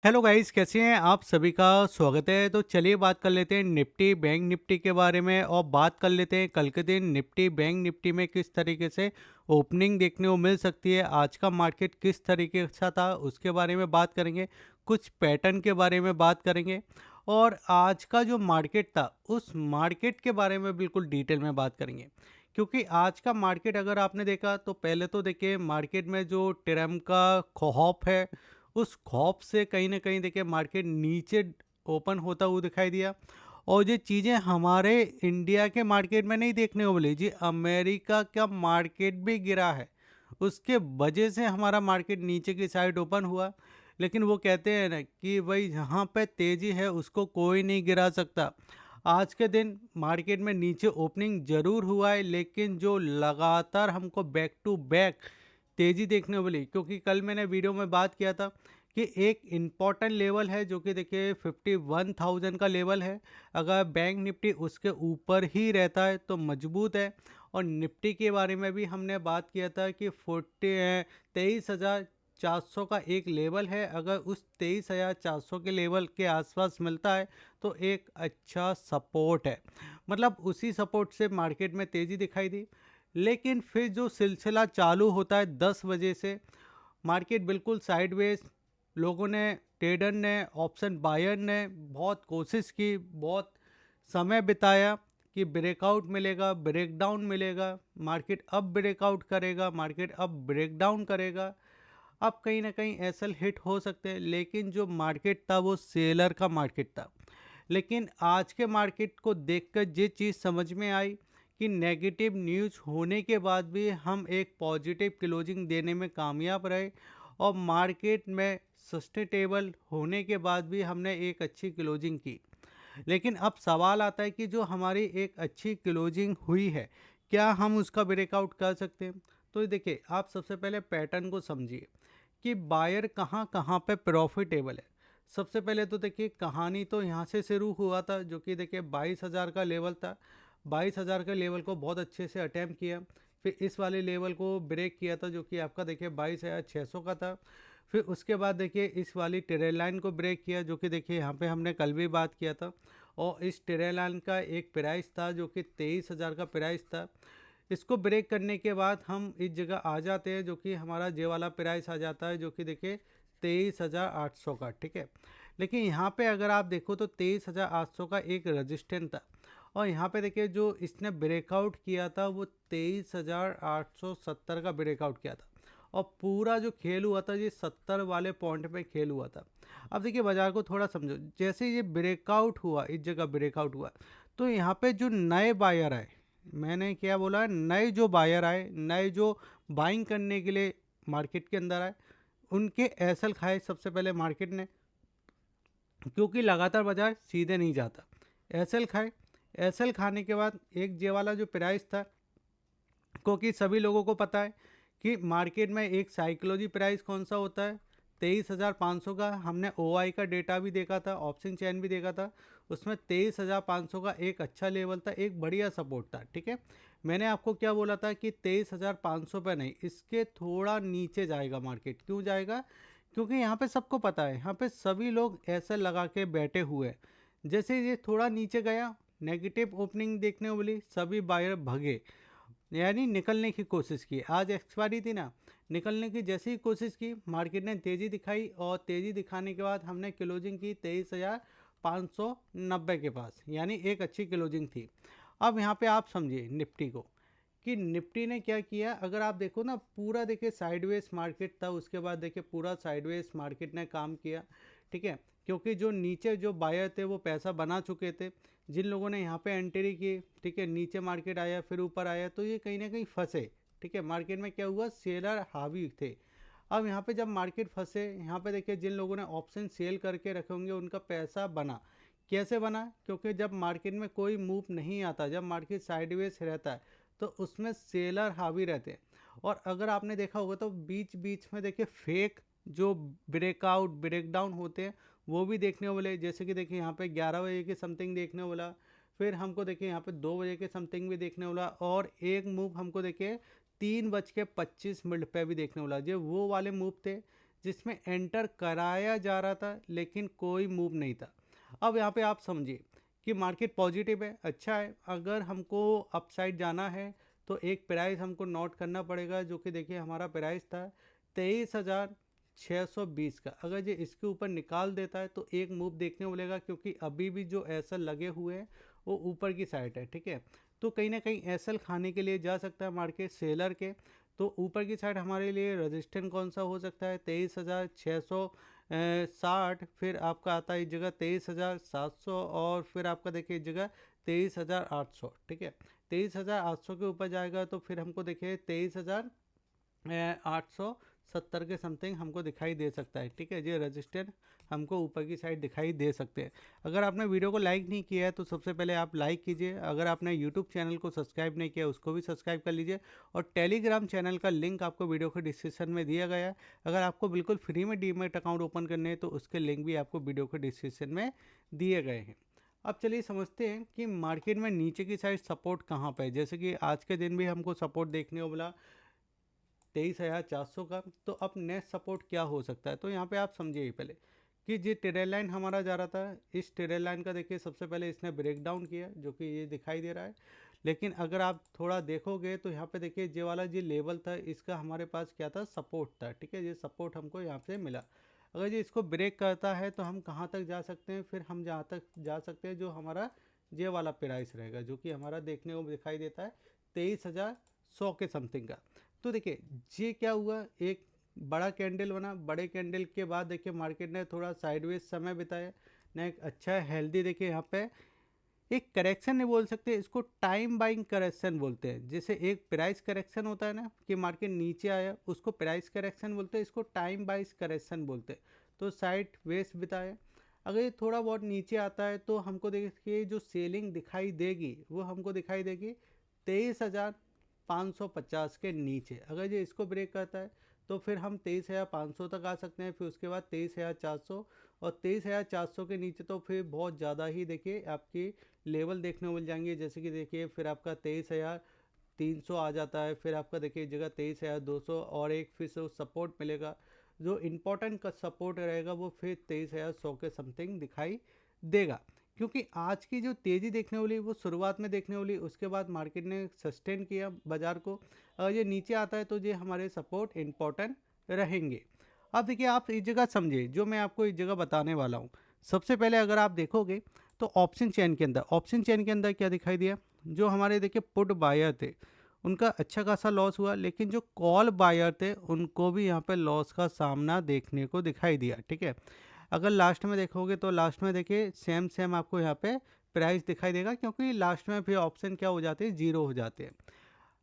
Hello guys, कैसे हैं आप? सभी का स्वागत है। तो चलिए बात कर लेते हैं निफ्टी बैंक निफ्टी के बारे में, और बात कर लेते हैं कल के दिन निफ्टी बैंक निफ्टी में किस तरीके से ओपनिंग देखने को मिल सकती है। आज का मार्केट किस तरीके का था उसके बारे में बात करेंगे। कुछ पैटर्न के बारे में बात करेंगे, और आज का जो मार्केट था उस मार्केट के बारे में बिल्कुल डिटेल में बात करेंगे। क्योंकि आज का मार्केट अगर आपने देखा तो पहले तो देखिए मार्केट में जो ट्रम्प का खौफ है, उस खौफ से कहीं न कहीं देखिए मार्केट नीचे ओपन होता हुआ दिखाई दिया। और ये चीज़ें हमारे इंडिया के मार्केट में नहीं देखने को मिली जी, अमेरिका का मार्केट भी गिरा है। उसके वजह से हमारा मार्केट नीचे की साइड ओपन हुआ। लेकिन वो कहते हैं ना कि भाई जहाँ पे तेज़ी है उसको कोई नहीं गिरा सकता। आज के दिन मार्केट में नीचे ओपनिंग ज़रूर हुआ है, लेकिन जो लगातार हमको बैक टू बैक तेज़ी देखने को मिली, क्योंकि कल मैंने वीडियो में बात किया था कि एक इम्पॉर्टेंट लेवल है जो कि देखिए 51,000 का लेवल है। अगर बैंक निफ्टी उसके ऊपर ही रहता है तो मजबूत है। और निफ्टी के बारे में भी हमने बात किया था कि 23,400 का एक लेवल है। अगर उस 23,400 के लेवल के आसपास मिलता है तो एक अच्छा सपोर्ट है। मतलब उसी सपोर्ट से मार्केट में तेज़ी दिखाई दी। लेकिन फिर जो सिलसिला चालू होता है 10 बजे से, मार्केट बिल्कुल साइडवेज। लोगों ने, ट्रेडर ने, ऑप्शन बायर ने बहुत कोशिश की, बहुत समय बिताया कि ब्रेकआउट मिलेगा, ब्रेकडाउन मिलेगा, मार्केट अब ब्रेकआउट करेगा, मार्केट अब ब्रेकडाउन करेगा। अब कहीं ना कहीं एसएल हिट हो सकते हैं, लेकिन जो मार्केट था वो सेलर का मार्केट था। लेकिन आज के मार्केट को देखकर ये चीज़ समझ में आई कि नेगेटिव न्यूज़ होने के बाद भी हम एक पॉजिटिव क्लोजिंग देने में कामयाब रहे, और मार्केट में सस्टेनेबल होने के बाद भी हमने एक अच्छी क्लोजिंग की। लेकिन अब सवाल आता है कि जो हमारी एक अच्छी क्लोजिंग हुई है, क्या हम उसका ब्रेकआउट कर सकते हैं? तो देखिए, आप सबसे पहले पैटर्न को समझिए कि बायर कहाँ कहाँ पे प्रॉफिटेबल है। सबसे पहले तो देखिए कहानी तो यहाँ से शुरू हुआ था, जो कि देखिए 22,000 का लेवल था। 22,000 के लेवल को बहुत अच्छे से अटैम्प्ट किया। फिर इस वाले लेवल को ब्रेक किया था, जो कि आपका देखिए 22,600 का था। फिर उसके बाद देखिए इस वाली ट्रेल लाइन को ब्रेक किया, जो कि देखिए यहाँ पे हमने कल भी बात किया था। और इस ट्रेल लाइन का एक प्राइस था जो कि 23,000 का प्राइस था। इसको ब्रेक करने के बाद हम इस जगह आ जाते हैं, जो कि हमारा जे वाला प्राइस आ जाता है, जो कि देखिए 23,800 का। ठीक है। लेकिन यहाँ पे अगर आप देखो तो 23,800 का एक रजिस्टेंस था। और यहाँ पे देखिए जो इसने ब्रेकआउट किया था वो 23,870 का ब्रेकआउट किया था। और पूरा जो खेल हुआ था ये 70 वाले पॉइंट पे खेल हुआ था। अब देखिए बाजार को थोड़ा समझो, जैसे ये ब्रेकआउट हुआ, इस जगह ब्रेकआउट हुआ, तो यहाँ पे जो नए बायर आए, मैंने क्या बोला, नए जो बायर आए, नए जो बाइंग करने के लिए मार्केट के अंदर आए, उनके एसएल खाए सबसे पहले मार्केट ने। क्योंकि लगातार बाजार सीधे नहीं जाता, एसएल खाए। एसएल खाने के बाद एक जे वाला जो प्राइस था, क्योंकि सभी लोगों को पता है कि मार्केट में एक साइकोलॉजी प्राइस कौन सा होता है, 23,500 का। हमने ओआई का डेटा भी देखा था, ऑप्शन चैन भी देखा था। उसमें 23,500 का एक अच्छा लेवल था, एक बढ़िया सपोर्ट था। ठीक है। मैंने आपको क्या बोला था कि 23,500 पे नहीं, इसके थोड़ा नीचे जाएगा मार्केट। क्यों जाएगा? क्योंकि यहाँ पे सबको पता है, यहाँ पे सभी लोग ऐसे लगा के बैठे हुए हैं। जैसे ये थोड़ा नीचे गया, नेगेटिव ओपनिंग देखने को मिली, सभी बायर भगे, यानी निकलने की कोशिश की। आज एक्सपायरी थी ना, निकलने की जैसे ही कोशिश की, मार्केट ने तेज़ी दिखाई, और तेज़ी दिखाने के बाद हमने क्लोजिंग की 23,590 के पास, यानी एक अच्छी क्लोजिंग थी। अब यहाँ पे आप समझिए निफ्टी को, कि निफ्टी ने क्या किया। अगर आप देखो ना, पूरा देखिए साइडवेज मार्केट था, उसके बाद देखिए पूरा साइडवेज मार्केट ने काम किया। ठीक है। क्योंकि जो नीचे जो बायर थे वो पैसा बना चुके थे, जिन लोगों ने यहाँ पे एंट्री की, ठीक है, नीचे मार्केट आया फिर ऊपर आया, तो ये कहीं ना कहीं फंसे। ठीक है। मार्केट में क्या हुआ, सेलर हावी थे। अब यहाँ पे जब मार्केट फंसे, यहाँ पे देखिए जिन लोगों ने ऑप्शन सेल करके रखे होंगे उनका पैसा बना। कैसे बना? क्योंकि जब मार्केट में कोई मूव नहीं आता, जब मार्केट साइडवेज रहता है, तो उसमें सेलर हावी रहते हैं। और अगर आपने देखा होगा तो बीच बीच में देखिए फेक जो ब्रेकआउट ब्रेकडाउन होते हैं वो भी देखने को मिले। जैसे कि देखिए यहाँ पे 11 बजे के समथिंग देखने को मिला। फिर हमको देखिए यहाँ पे 2 बजे के समथिंग भी देखने को मिला, और एक मूव हमको देखिए 3:25 पे भी देखने को मिला। जो वो वाले मूव थे जिसमें एंटर कराया जा रहा था लेकिन कोई मूव नहीं था। अब यहाँ पे आप समझिए कि मार्केट पॉजिटिव है, अच्छा है। अगर हमको अपसाइड जाना है तो एक प्राइस हमको नोट करना पड़ेगा, जो कि देखिए हमारा प्राइस था 23,620 का। अगर ये इसके ऊपर निकाल देता है तो एक मूव देखने को मिलेगा, क्योंकि अभी भी जो एसएल लगे हुए हैं वो ऊपर की साइड है, ठीक है। तो कहीं ना कहीं एसएल खाने के लिए जा सकता है मार्केट सेलर के। तो ऊपर की साइड हमारे लिए रजिस्टेंस कौन सा हो सकता है, 23,660। फिर आपका आता है इस जगह 23,700, और फिर आपका देखिए इस जगह 23,800, ठीक है। 23,800 के ऊपर जाएगा तो फिर हमको देखिए 23,870 के समथिंग हमको दिखाई दे सकता है, ठीक है। ये रजिस्टेंस हमको ऊपर की साइड दिखाई दे सकते हैं। अगर आपने वीडियो को लाइक नहीं किया है तो सबसे पहले आप लाइक कीजिए। अगर आपने यूट्यूब चैनल को सब्सक्राइब नहीं किया उसको भी सब्सक्राइब कर लीजिए, और टेलीग्राम चैनल का लिंक आपको वीडियो के डिस्क्रिप्शन में दिया गया है। अगर आपको बिल्कुल फ्री में डीमैट अकाउंट ओपन करने हैं तो उसके लिंक भी आपको वीडियो के डिस्क्रिप्शन में दिए गए हैं। अब चलिए समझते हैं कि मार्केट में नीचे की साइड सपोर्ट कहाँ पे है। जैसे कि आज के दिन भी हमको सपोर्ट देखने को मिला 23,400 का। तो अब नेक्स्ट सपोर्ट क्या हो सकता है, तो यहाँ पे आप समझिए पहले कि जो ट्रेड लाइन हमारा जा रहा था, इस ट्रेड लाइन का देखिए सबसे पहले इसने ब्रेक डाउन किया, जो कि ये दिखाई दे रहा है। लेकिन अगर आप थोड़ा देखोगे तो यहाँ पे देखिए ये वाला जो लेवल था इसका हमारे पास क्या था, सपोर्ट था, ठीक है। ये सपोर्ट हमको यहाँ से मिला। अगर ये इसको ब्रेक करता है तो हम कहाँ तक जा सकते हैं, फिर हम जहाँ तक जा सकते हैं जो हमारा ये वाला प्राइस रहेगा, जो कि हमारा देखने को दिखाई देता है 23,100 के समथिंग का। तो देखिए ये क्या हुआ, एक बड़ा कैंडल बना, बड़े कैंडल के बाद देखिए मार्केट ने थोड़ा साइडवेज समय बिताया ना, एक अच्छा हेल्दी देखिए यहाँ पे एक करेक्शन नहीं बोल सकते, इसको टाइम बाइंग करेक्शन बोलते हैं। जैसे एक प्राइस करेक्शन होता है ना कि मार्केट नीचे आया, उसको प्राइस करेक्शन बोलते हैं, इसको टाइम बाइस करेक्शन बोलते हैं। तो साइड वेस बिताए। अगर ये थोड़ा बहुत नीचे आता है तो हमको देखिए जो सेलिंग दिखाई देगी वो हमको दिखाई देगी 23,550 के नीचे। अगर ये इसको ब्रेक करता है तो फिर हम 23,500 तक आ सकते हैं, फिर उसके बाद 23,400, और 23,400 के नीचे तो फिर बहुत ज़्यादा ही देखिए आपकी लेवल देखने को मिल जाएंगे। जैसे कि देखिए फिर आपका 23,300 आ जाता है, फिर आपका देखिए जगह 23,200, और एक फिर से सपोर्ट मिलेगा। जो इम्पोर्टेंट का सपोर्ट रहेगा वो फिर 23,100 के समथिंग दिखाई देगा। क्योंकि आज की जो तेज़ी देखने वाली वो शुरुआत में देखने वाली, उसके बाद मार्केट ने सस्टेन किया बाज़ार को। अगर ये नीचे आता है तो ये हमारे सपोर्ट इम्पोर्टेंट रहेंगे। अब देखिए आप इस जगह समझिए जो मैं आपको इस जगह बताने वाला हूँ। सबसे पहले अगर आप देखोगे तो ऑप्शन चेन के अंदर क्या दिखाई दिया, जो हमारे देखिए पुट बायर थे उनका अच्छा खासा लॉस हुआ, लेकिन जो कॉल बायर थे उनको भी यहाँ पे लॉस का सामना देखने को दिखाई दिया, ठीक है। अगर लास्ट में देखोगे तो लास्ट में देखिए सेम सेम आपको यहाँ पे प्राइस दिखाई देगा, क्योंकि लास्ट में फिर ऑप्शन क्या हो जाते हैं, जीरो हो जाते हैं।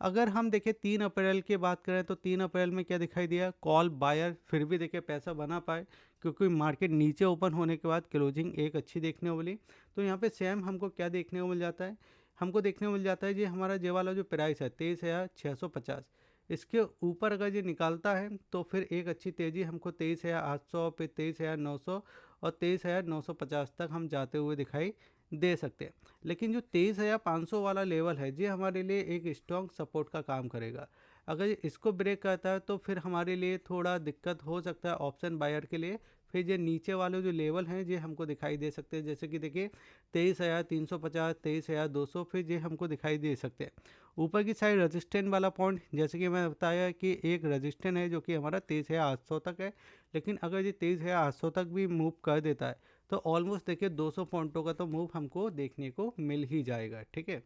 अगर हम देखें 3 अप्रैल की बात करें तो 3 अप्रैल में क्या दिखाई दिया, कॉल बायर फिर भी देखिए पैसा बना पाए, क्योंकि मार्केट नीचे ओपन होने के बाद क्लोजिंग एक अच्छी देखने को मिली। तो यहाँ पे सेम हमको क्या देखने को मिल जाता है, हमको देखने को मिल जाता है जी हमारा ये वाला जो प्राइस है 23,650, इसके ऊपर अगर ये निकालता है तो फिर एक अच्छी तेज़ी हमको 23,800, फिर 23,900 और 23,950 तक हम जाते हुए दिखाई दे सकते हैं। लेकिन जो 23,500 वाला लेवल है ये हमारे लिए एक स्ट्रॉन्ग सपोर्ट का काम करेगा। अगर ये इसको ब्रेक करता है तो फिर हमारे लिए थोड़ा दिक्कत हो सकता है ऑप्शन बायर के लिए। फिर ये नीचे वाले जो लेवल हैं ये हमको दिखाई दे सकते हैं, जैसे कि देखिए 23,350, 23,200, फिर ये हमको दिखाई दे सकते हैं। ऊपर की साइड रजिस्टेंट वाला पॉइंट, जैसे कि मैं बताया कि एक रजिस्टेंट है जो कि हमारा 23,800 तक है। लेकिन अगर ये 23,800 तक भी मूव कर देता है तो ऑलमोस्ट देखिए 200 पॉइंटों का तो मूव हमको देखने को मिल ही जाएगा, ठीक है।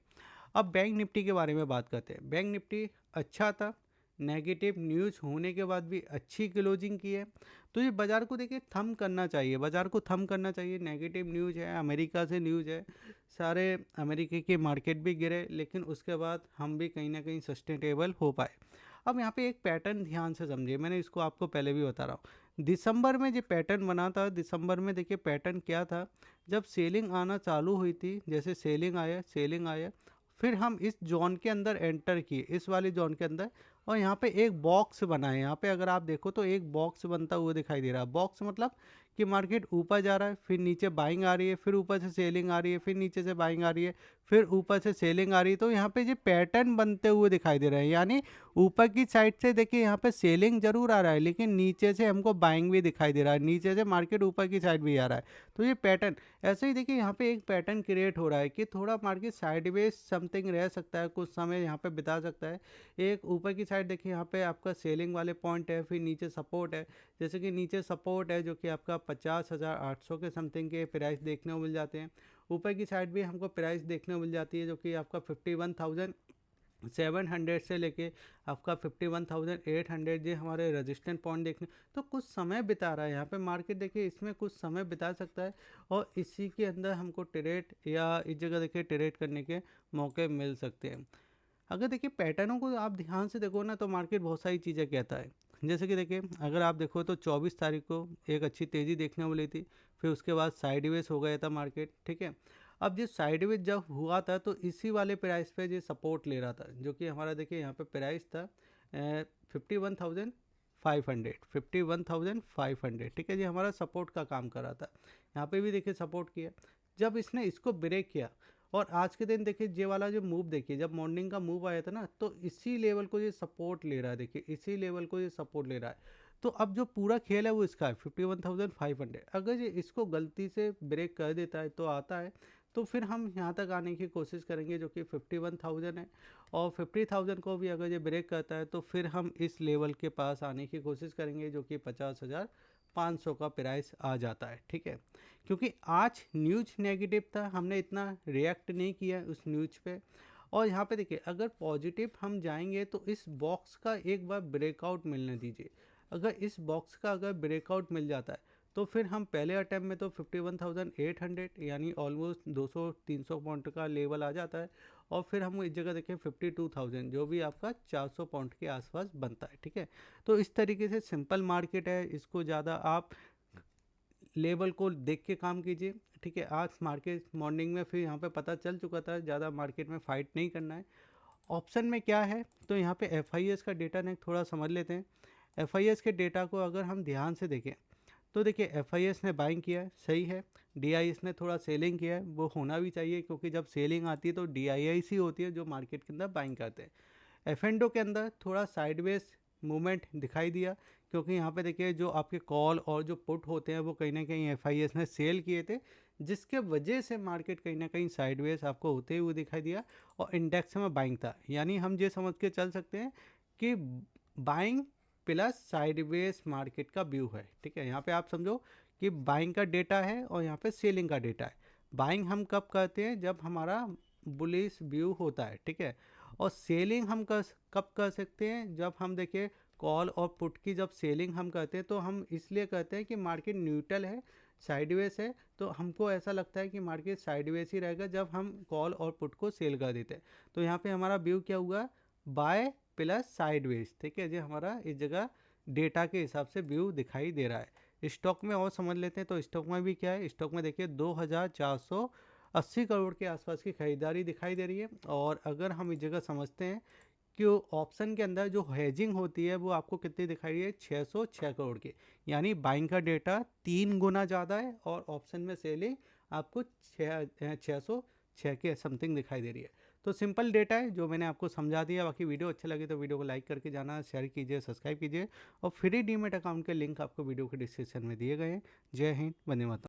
अब बैंक निफ्टी के बारे में बात करते हैं। बैंक निफ्टी अच्छा था, नेगेटिव न्यूज़ होने के बाद भी अच्छी क्लोजिंग की है। तो ये बाज़ार को देखिए थम करना चाहिए, बाज़ार को थम करना चाहिए। नेगेटिव न्यूज़ है, अमेरिका से न्यूज़ है, सारे अमेरिका के मार्केट भी गिरे, लेकिन उसके बाद हम भी कहीं ना कहीं सस्टेनेबल हो पाए। अब यहाँ पे एक पैटर्न ध्यान से समझिए, मैंने इसको आपको पहले भी बता रहा हूँ। दिसंबर में जो पैटर्न बना था, दिसंबर में देखिए पैटर्न क्या था, जब सेलिंग आना चालू हुई थी, जैसे सेलिंग आया, फिर हम इस जोन के अंदर एंटर किए, इस वाली जोन के अंदर, और यहाँ पे एक बॉक्स बना है। यहाँ पे अगर आप देखो तो एक बॉक्स बनता हुआ दिखाई दे रहा है। बॉक्स मतलब कि मार्केट ऊपर जा रहा है, फिर नीचे बाइंग आ रही है, फिर ऊपर से सेलिंग आ रही है, फिर नीचे से बाइंग आ रही है, फिर ऊपर से सेलिंग आ रही है। तो यहाँ पे ये पैटर्न बनते हुए दिखाई दे रहे हैं, यानी ऊपर की साइड से देखिए यहाँ पे सेलिंग जरूर आ रहा है, लेकिन नीचे से हमको बाइंग भी दिखाई दे रहा है, नीचे से मार्केट ऊपर की साइड भी आ रहा है। तो ये पैटर्न ऐसे ही देखिए यहाँ पे एक पैटर्न क्रिएट हो रहा है कि थोड़ा मार्केट साइडवेज समथिंग रह सकता है, कुछ समय यहाँ पे बिता सकता है। एक ऊपर की साइड देखिए यहाँ पे आपका सेलिंग वाले पॉइंट है, फिर नीचे सपोर्ट है। जैसे कि नीचे सपोर्ट है जो कि आपका 50,800 के समथिंग के प्राइस देखने को मिल जाते हैं। ऊपर की साइड भी हमको प्राइस देखने को मिल जाती है जो कि आपका 51,700 से लेके आपका 51,800 ये हमारे रेजिस्टेंट पॉइंट देखने। तो कुछ समय बिता रहा है यहाँ पे मार्केट, देखिए इसमें कुछ समय बिता सकता है और इसी के अंदर हमको ट्रेड या इस जगह देखिए ट्रेड करने के मौके मिल सकते हैं। अगर देखिए पैटर्नों को आप ध्यान से देखो ना तो मार्केट बहुत सारी चीज़ें कहता है। जैसे कि देखिए अगर आप देखो तो 24 तारीख को एक अच्छी तेज़ी देखने को मिली थी, फिर उसके बाद साइडवेज हो गया था मार्केट, ठीक है। अब ये साइडवेज जब हुआ था तो इसी वाले प्राइस पे ये सपोर्ट ले रहा था, जो कि हमारा देखिए यहाँ पे प्राइस था 51,500, ठीक है। ये हमारा सपोर्ट का काम कर रहा था, यहाँ पे भी देखिए सपोर्ट किया। जब इसने इसको ब्रेक किया और आज के दिन देखिए ये वाला जो मूव देखिए, जब मॉर्निंग का मूव आया था ना तो इसी लेवल को ये सपोर्ट ले रहा है, देखिए इसी लेवल को ये सपोर्ट ले रहा है। तो अब जो पूरा खेल है वो इसका है 51,500। अगर ये इसको गलती से ब्रेक कर देता है तो आता है, तो फिर हम यहाँ तक आने की कोशिश करेंगे जो कि 51,000 है। और 50,000 को भी अगर ये ब्रेक करता है तो फिर हम इस लेवल के पास आने की कोशिश करेंगे जो कि 50,500 का प्राइस आ जाता है, ठीक है। क्योंकि आज न्यूज नेगेटिव था, हमने इतना रिएक्ट नहीं किया उस न्यूज पे। और यहाँ पे देखिए अगर पॉजिटिव हम जाएंगे तो इस बॉक्स का एक बार ब्रेकआउट मिलने दीजिए। अगर इस बॉक्स का अगर ब्रेकआउट मिल जाता है तो फिर हम पहले अटैम्प में तो 51,800 यानी ऑलमोस्ट 200-300 पॉइंट का लेवल आ जाता है। और फिर हम इस जगह देखें 52,000 जो भी आपका 400 पॉइंट के आसपास बनता है, ठीक है। तो इस तरीके से सिंपल मार्केट है, इसको ज़्यादा आप लेवल को देख के काम कीजिए, ठीक है। आज मार्केट मॉर्निंग में फिर यहाँ पे पता चल चुका था, ज़्यादा मार्केट में फाइट नहीं करना है। ऑप्शन में क्या है तो यहाँ पे एफ का डेटा ने थोड़ा समझ लेते हैं। एफ के डेटा को अगर हम ध्यान से देखें तो देखिए एफ ने बाइंग किया है, सही है। डी ने थोड़ा सेलिंग किया है, वो होना भी चाहिए क्योंकि जब सेलिंग आती है तो डी ही होती है जो मार्केट के अंदर बाइंग करते हैं। एफ के अंदर थोड़ा साइडवेज मूवमेंट दिखाई दिया क्योंकि यहाँ पे देखिए जो आपके कॉल और जो पुट होते हैं वो कहीं ना कहीं एफ ने सेल किए थे, जिसके वजह से मार्केट कहीं ना कहीं साइडवेज आपको होते हुए दिखाई दिया और इंडेक्स में बाइंग था। यानी हम ये समझ के चल सकते हैं कि बाइंग प्लस साइडवेज मार्केट का व्यू है, ठीक है। यहाँ पे आप समझो कि बाइंग का डेटा है और यहाँ पे सेलिंग का डेटा है। बाइंग हम कब करते हैं, जब हमारा बुलिश व्यू होता है, ठीक है। और सेलिंग हम कब कर सकते हैं, जब हम देखिए कॉल और पुट की जब सेलिंग हम करते हैं तो हम इसलिए करते हैं कि मार्केट न्यूट्रल है, साइडवेज है, तो हमको ऐसा लगता है कि मार्केट साइडवेज ही रहेगा जब हम कॉल और पुट को सेल कर देते हैं। तो यहाँ पे हमारा व्यू क्या हुआ, बाय प्लस साइडवेज, ठीक है। जो हमारा इस जगह डेटा के हिसाब से व्यू दिखाई दे रहा है। स्टॉक में और समझ लेते हैं तो स्टॉक में भी क्या है, स्टॉक में देखिए 2,480 करोड़ के आसपास की खरीदारी दिखाई दे रही है। और अगर हम इस जगह समझते हैं कि ऑप्शन के अंदर जो हेजिंग होती है वो आपको कितनी दिखाई रही है, 606 करोड़ की। यानी बाइंग का डेटा 3 गुना ज़्यादा है और ऑप्शन में सेलिंग आपको 606 के समथिंग दिखाई दे रही है। तो सिंपल डेटा है जो मैंने आपको समझा दिया। बाकी वीडियो अच्छा लगे तो वीडियो को लाइक करके जाना, शेयर कीजिए, सब्सक्राइब कीजिए। और फ्री डीमेट अकाउंट के लिंक आपको वीडियो के डिस्क्रिप्शन में दिए गए हैं। जय हिंद, वंदे मातरम।